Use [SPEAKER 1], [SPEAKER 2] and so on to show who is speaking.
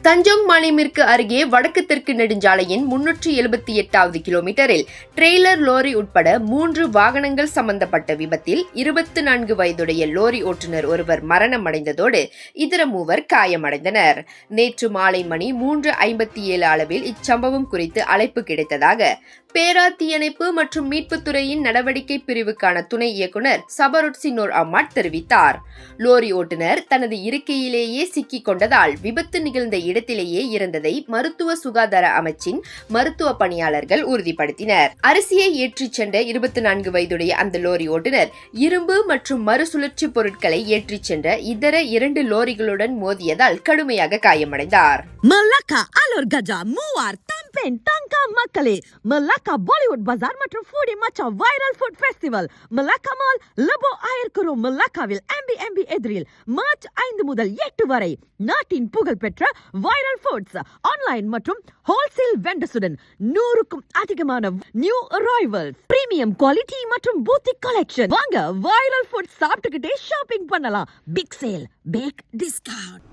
[SPEAKER 1] Tanjong மாலிமிற்கு அருகே வடக்கு தெற்கு நெடுஞ்சாலையின் 378வது கிலோமீட்டரில் ட்ரெய்லர் லோரி உட்பட 3 வாகனங்கள் சம்பந்தப்பட்ட விபத்தில் 24 வயதுடைய லோரி ஓட்டுநர் ஒருவர் மரணமடைந்ததோடு இதர மூவர் காயமடைந்தனர். நேற்று மாலை மணி 3:57 அளவில் இச்சம்பவம் குறித்து அழைப்பு கிடைத்ததாக பேரா தீயணைப்பு மற்றும் மீட்புத்துறையின் நடவடிக்கை பிரிவுக்கான துணை இயக்குநர் சபருட்சி நூர் அஹ்மத் தெரிவித்தார். லோரி ஓட்டுநர் தனது இருக்கையிலேயே சிக்கிக் கொண்டதால் விபத்து நிகழ்ந்த இடத்திலேயே இறந்ததை மருத்துவ சுகாதார அமைச்சின் மருத்துவ பணியாளர்கள் உறுதிப்படுத்தினர். அரிசியை ஏற்றிச் சென்ற 24 வயதுடைய அந்த லோரி ஓட்டுநர் இரும்பு மற்றும் மறுசுழற்சி பொருட்களை ஏற்றிச் சென்ற இதர 2 லோரிகளுடன் மோதியதால் கடுமையாக காயமடைந்தார்.
[SPEAKER 2] மல்லாக்கா அலோர் கஜா மூவார் தம்பென் தங்கா மக்களே, மல்லாக்கா பாலிவுட் பஜார் மற்றும் ஃபுடி மச்சா viral food festival Malacca mall லபோ ஆயர்குரு மல்லாக்காவில் MB எதிரில் மார்ச் 5 முதல் 8 வரை நாட்டின் புகழ்பெற்ற வைரல் ஃபுட்ஸ் ஆன்லைன் மற்றும் ஹோல்சேல் வெண்டர்ஸுடன் 100க்கும் அதிகமான நியூ அரைவல்ஸ், பிரீமியம் குவாலிட்டி மற்றும் பூத்திக் கலெக்ஷன். வாங்க வைரல் ஃபுட் சாப்பிட்டுக்கிட்டே ஷாப்பிங் பண்ணலாம். Big sale, big discount.